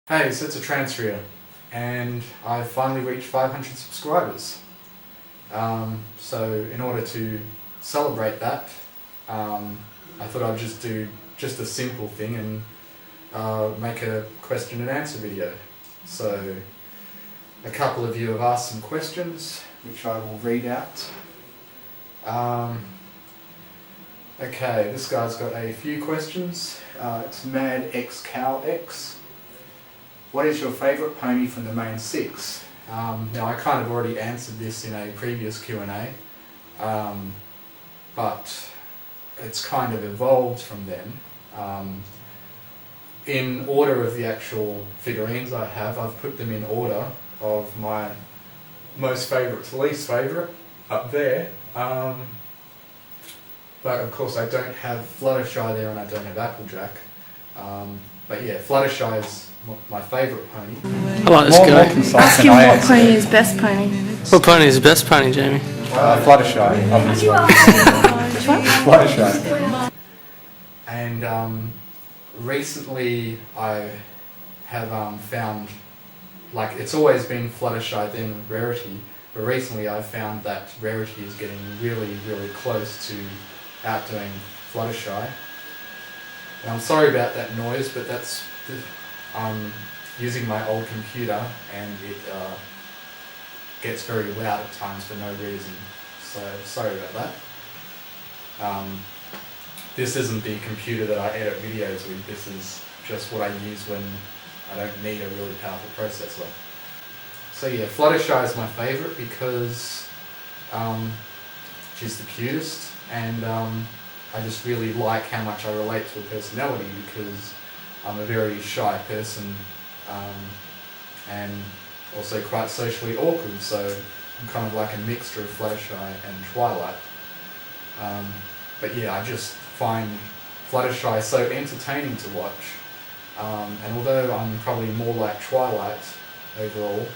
Hey, so it's a transfer, and I've finally reached 500 subscribers. So in order to celebrate that, I thought I'd just do just a simple thing and make a question and answer video. So a couple of you have asked some questions, which I will read out. Okay, this guy's got a few questions. It's Mad X Cow X. What is your favourite pony from the main six? Now I kind of already answered this in a previous Q&A, but it's kind of evolved from then. In order of the actual figurines I've put them in order of my most favourite to least favourite up there. But of course I don't have Fluttershy there and I don't have Applejack. But yeah, Fluttershy is my favourite pony. I like this guy. Ask him what pony is best pony. What pony is the best pony, Jamie? Fluttershy, obviously. Which one? Fluttershy. And recently I have found, like, it's always been Fluttershy then Rarity, but recently I've found that Rarity is getting really, really close to outdoing Fluttershy. And I'm sorry about that noise, but I'm using my old computer and it gets very loud at times for no reason, so sorry about that. This isn't the computer that I edit videos with, this is just what I use when I don't need a really powerful processor. So yeah, Fluttershy is my favourite because she's the cutest, and I just really like how much I relate to her personality because I'm a very shy person and also quite socially awkward, so I'm kind of like a mixture of Fluttershy and Twilight. But yeah, I just find Fluttershy so entertaining to watch, and although I'm probably more like Twilight overall,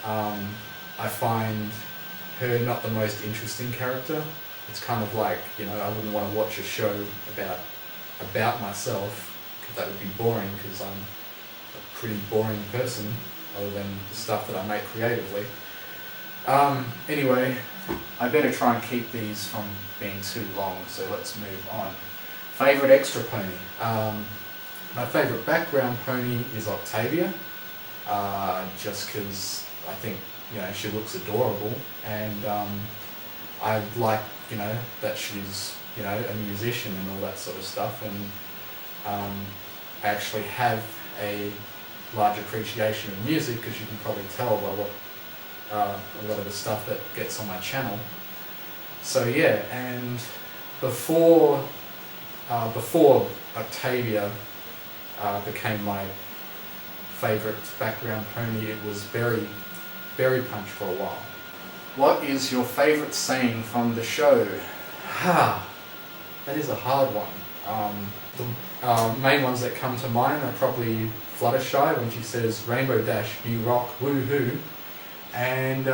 I find her not the most interesting character. It's kind of like, you know, I wouldn't want to watch a show about myself, because that would be boring, because I'm a pretty boring person, other than the stuff that I make creatively. Anyway, I better try and keep these from being too long, so let's move on. Favourite extra pony? My favourite background pony is Octavia, just because I think, you know, she looks adorable, and I like, you know, that she's, you know, a musician and all that sort of stuff, and I actually have a large appreciation of music, because you can probably tell by what a lot of the stuff that gets on my channel. So yeah, and before Octavia became my favourite background pony, it was Berry Punch for a while. What is your favourite saying from the show? That is a hard one. The main ones that come to mind are probably Fluttershy when she says Rainbow Dash, you rock, woohoo, and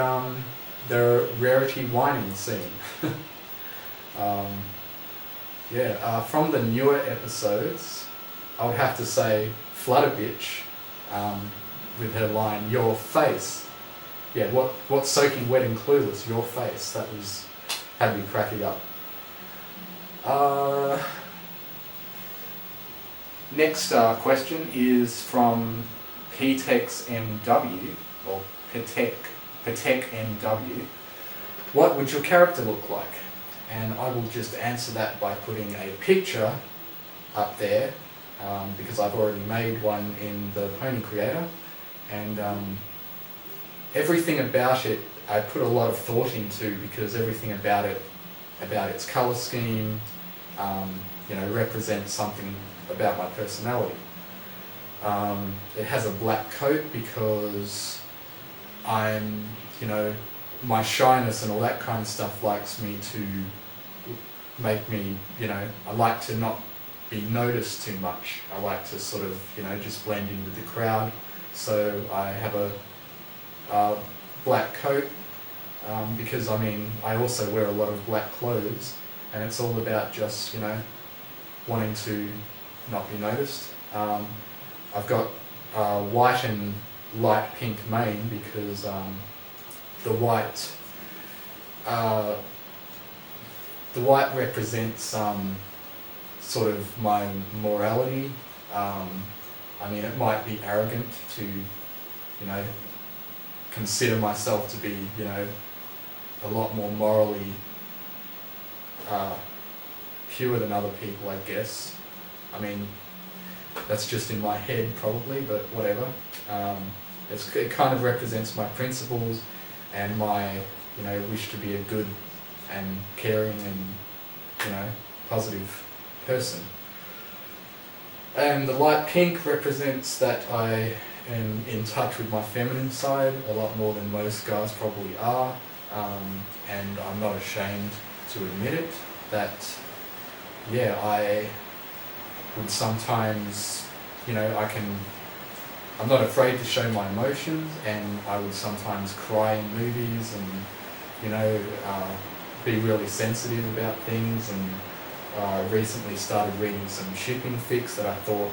the Rarity whining scene. From the newer episodes, I would have to say Flutterbitch with her line, your face. Yeah, what's soaking wet and clueless? Your face. That had me cracking up. Next question is from PTEXMW, or PTECMW. What would your character look like? And I will just answer that by putting a picture up there, because I've already made one in the Pony Creator, and everything about it I put a lot of thought into, because everything about its colour scheme, you know, represents something about my personality. It has a black coat because I'm, you know, my shyness and all that kind of stuff likes me to make me, you know, I like to not be noticed too much. I like to sort of, you know, just blend in with the crowd. So I have a black coat, because I mean, I also wear a lot of black clothes, and it's all about just, you know, wanting to not be noticed. I've got white and light pink mane because the white represents sort of my morality. I mean, it might be arrogant to, you know, consider myself to be, you know, a lot more morally pure than other people, I guess. I mean, that's just in my head probably, but whatever. It kind of represents my principles and my, you know, wish to be a good and caring and, you know, positive person. And the light pink represents that I am in touch with my feminine side a lot more than most guys probably are, and I'm not ashamed to admit it, that, yeah, I would sometimes, you know, I'm not afraid to show my emotions, and I would sometimes cry in movies and, you know, be really sensitive about things. And I recently started reading some shipping fics that I thought,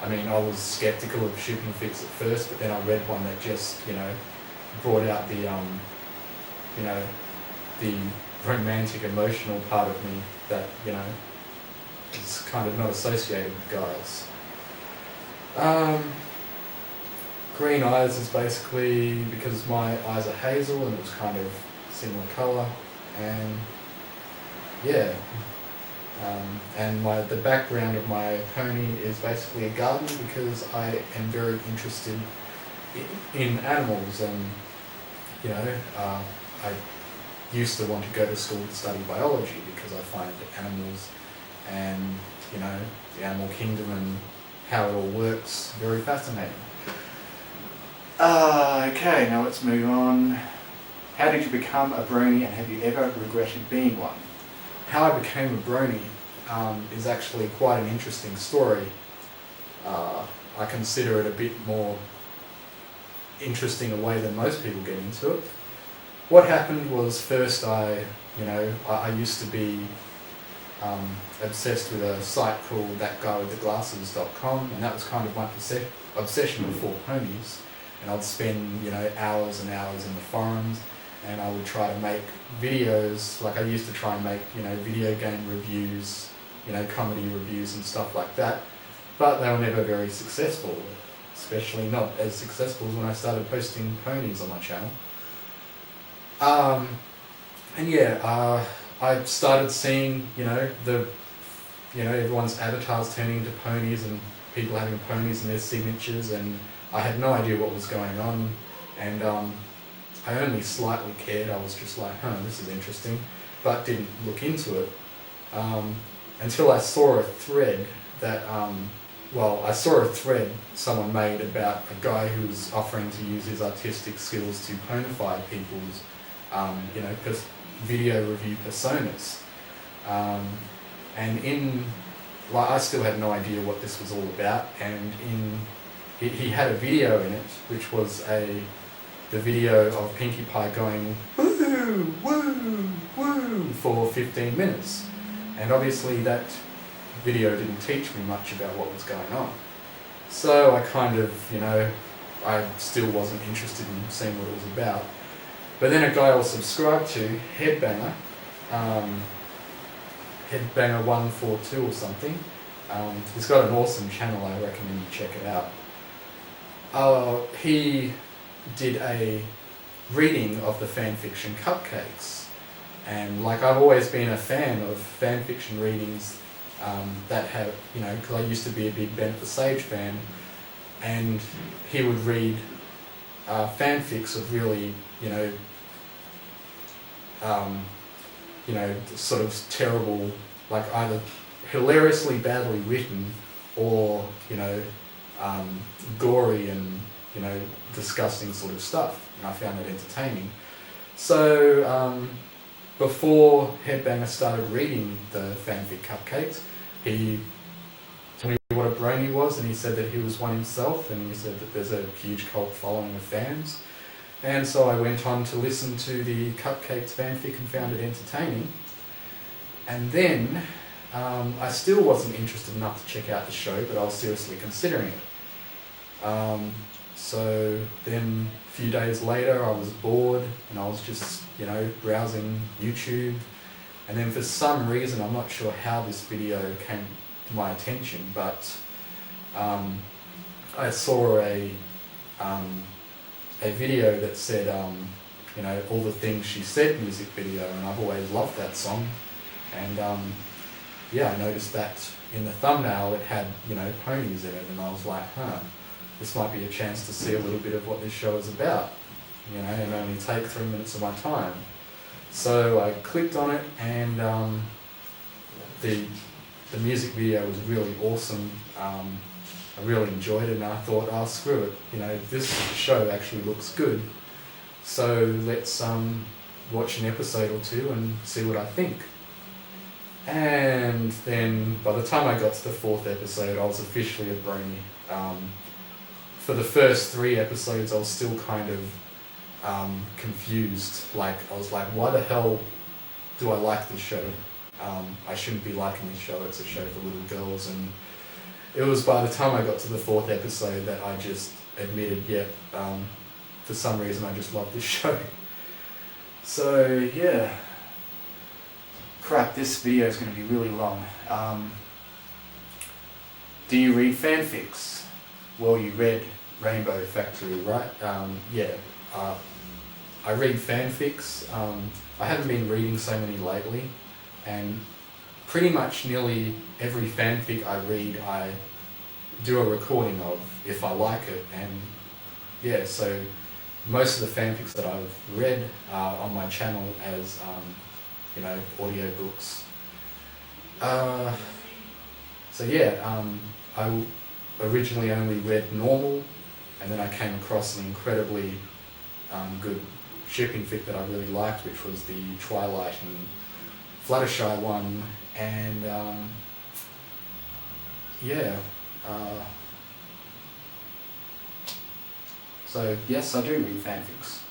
I mean, I was skeptical of shipping fics at first, but then I read one that just, you know, brought out the, you know, the romantic, emotional part of me that, you know, is kind of not associated with guys. Green eyes is basically because my eyes are hazel and it was kind of similar colour, and yeah. And the background of my pony is basically a garden because I am very interested in animals, and, you know, I used to want to go to school to study biology because I find animals and, you know, the animal kingdom and how it all works very fascinating. Okay, now let's move on. How did you become a brony, and have you ever regretted being one? How I became a brony is actually quite an interesting story. I consider it a bit more interesting a way than most people get into it. What happened was, first I used to be obsessed with a site called thatguywiththeglasses.com, and that was kind of my obsession before ponies. And I'd spend, you know, hours and hours in the forums, and I would try to make videos. Like, I used to try and make, you know, video game reviews, you know, comedy reviews and stuff like that, but they were never very successful, especially not as successful as when I started posting ponies on my channel. And yeah, I started seeing, you know, everyone's avatars turning into ponies and people having ponies in their signatures, and I had no idea what was going on, and I only slightly cared. I was just like, this is interesting, but didn't look into it until I saw a thread that, I saw a thread someone made about a guy who was offering to use his artistic skills to ponify people's, you know, video review personas. And I still had no idea what this was all about, and he had a video in it, which was the video of Pinkie Pie going woo, woo, woo for 15 minutes. And obviously that video didn't teach me much about what was going on. So I kind of, you know, I still wasn't interested in seeing what it was about. But then a guy I was subscribed to, Headbanger, Headbanger142 or something, he's got an awesome channel, I recommend you check it out. He did a reading of the fanfiction Cupcakes, and like, I've always been a fan of fanfiction readings that have, you know, because I used to be a big Bennett the Sage fan, and he would read fanfics of really, sort of terrible, like either hilariously badly written or, gory and, disgusting sort of stuff, and I found that entertaining. So before Headbanger started reading the fanfic Cupcakes, he told me what a brony was, and he said that he was one himself, and he said that there's a huge cult following of fans. And so I went on to listen to the Cupcakes fanfic and found it entertaining. And then I still wasn't interested enough to check out the show, but I was seriously considering it. So then a few days later I was bored and I was just, browsing YouTube, and then for some reason, I'm not sure how this video came to my attention, but I saw a video that said, All the Things She Said music video, and I've always loved that song. And I noticed that in the thumbnail it had, ponies in it, and I was like, this might be a chance to see a little bit of what this show is about, and only take 3 minutes of my time. So I clicked on it, and the music video was really awesome. I really enjoyed it, and I thought, screw it, this show actually looks good, so let's watch an episode or two and see what I think. And then by the time I got to the 4th episode, I was officially a Brony. For the first 3 episodes, I was still kind of confused. I was like, why the hell do I like this show? I shouldn't be liking this show, it's a show for little girls. And it was by the time I got to the 4th episode that I just admitted, for some reason I just love this show. So yeah, crap, this video is going to be really long. Do you read fanfics? Well, you read Rainbow Factory, right? I read fanfics. I haven't been reading so many lately, and pretty much nearly every fanfic I read, I do a recording of if I like it. And so most of the fanfics that I've read are on my channel as audiobooks. I originally only read normal, and then I came across an incredibly good shipping fic that I really liked, which was the Twilight and Fluttershy one. And so yes, I do read fanfics.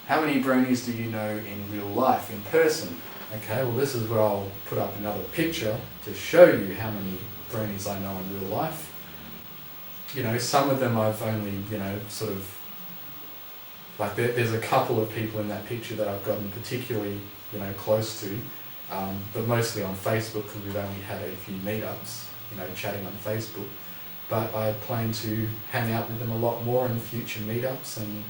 How many bronies do you know in real life, in person? Okay, well this is where I'll put up another picture to show you how many bronies I know in real life. Some of them I've only, there's a couple of people in that picture that I've gotten particularly, close to, but mostly on Facebook, because we've only had a few meetups, chatting on Facebook. But I plan to hang out with them a lot more in future meetups, and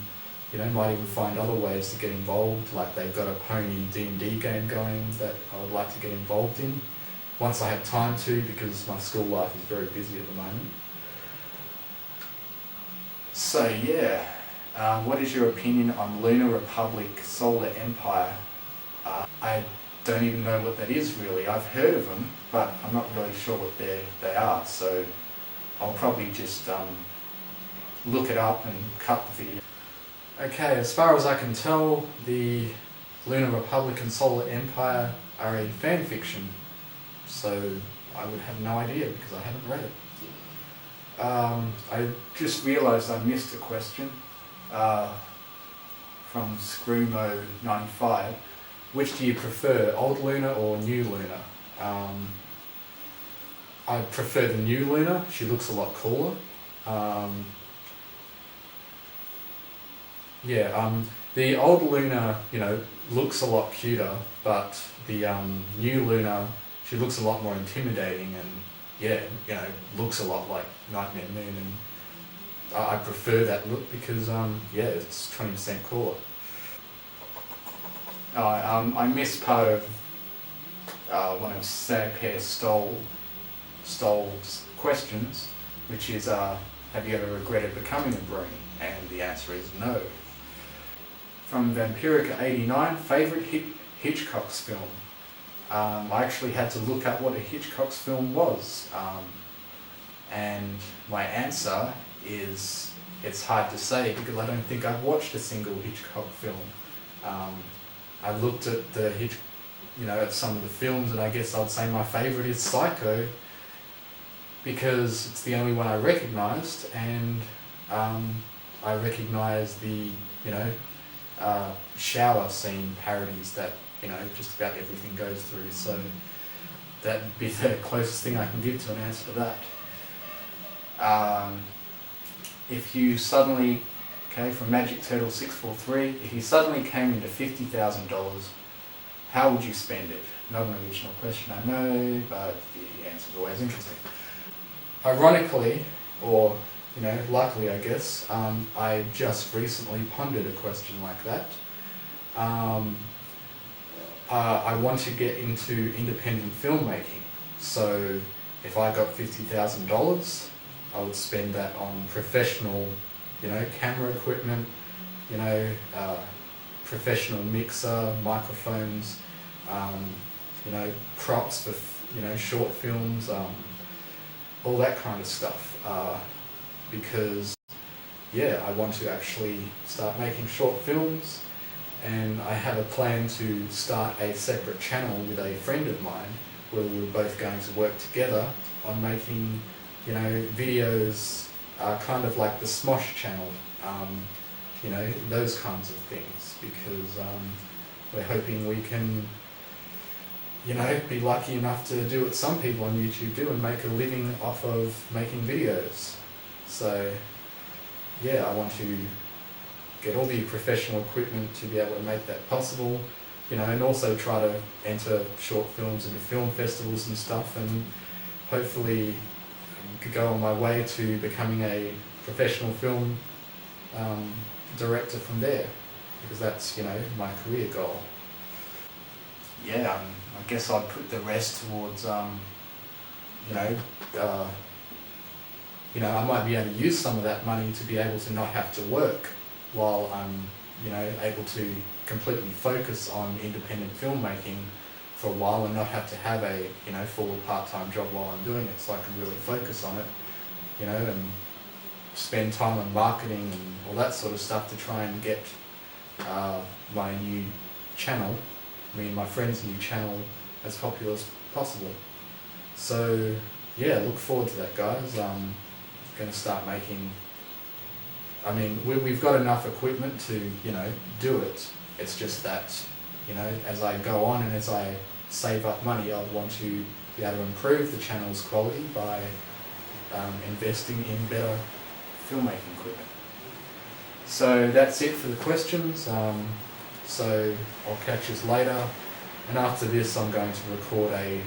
might even find other ways to get involved. Like they've got a pony D&D game going that I would like to get involved in once I have time to, because my school life is very busy at the moment. So what is your opinion on Lunar Republic, Solar Empire? I don't even know what that is really. I've heard of them, but I'm not really sure what they are, so I'll probably just look it up and cut the video. Okay, as far as I can tell, the Lunar Republic and Solar Empire are a fan fiction, so I would have no idea because I haven't read it. I just realised I missed a question from Screwmo95. Which do you prefer, old Luna or new Luna? I prefer the new Luna. She looks a lot cooler. The old Luna, looks a lot cuter, but the new Luna, she looks a lot more intimidating, and looks a lot like Nightmare Moon, and I prefer that look because it's 20% cooler. I missed part of one of Sagpair Stoll's questions, which is, have you ever regretted becoming a Brony? And the answer is no. From Vampirica89, favourite Hitchcock's film? I actually had to look up what a Hitchcock's film was, and my answer is it's hard to say because I don't think I've watched a single Hitchcock film. I looked at at some of the films, and I guess I'd say my favourite is Psycho because it's the only one I recognised, and I recognise the shower scene parodies that just about everything goes through. So that'd be the closest thing I can give to an answer to that. if you suddenly, okay, from Magic Turtle 643, if you suddenly came into $50,000, how would you spend it? Not an original question, I know, but the answer's always interesting. Ironically, or luckily I guess, I just recently pondered a question like that. I want to get into independent filmmaking, so if I got $50,000, I would spend that on professional, camera equipment, professional mixer, microphones, props for, short films, all that kind of stuff. Because, I want to actually start making short films, and I have a plan to start a separate channel with a friend of mine where we were both going to work together on making, videos kind of like the Smosh channel, those kinds of things, because we're hoping we can, be lucky enough to do what some people on YouTube do and make a living off of making videos. So, I want to get all the professional equipment to be able to make that possible, and also try to enter short films into film festivals and stuff, and hopefully could go on my way to becoming a professional film director from there, because that's, my career goal. I guess I'd put the rest towards, I might be able to use some of that money to be able to not have to work while I'm, able to completely focus on independent filmmaking for a while and not have to have a, full or part-time job while I'm doing it, so I can really focus on it, and spend time on marketing and all that sort of stuff to try and get my new channel, my friend's new channel, as popular as possible. So, look forward to that, guys. I'm going to start making, we've got enough equipment to, do it. It's just that, as I go on and as I save up money, I'd want to be able to improve the channel's quality by investing in better filmmaking equipment. So that's it for the questions. So I'll catch you later. And after this, I'm going to record a,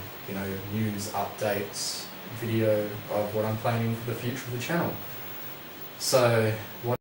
news updates video of what I'm planning for the future of the channel. So what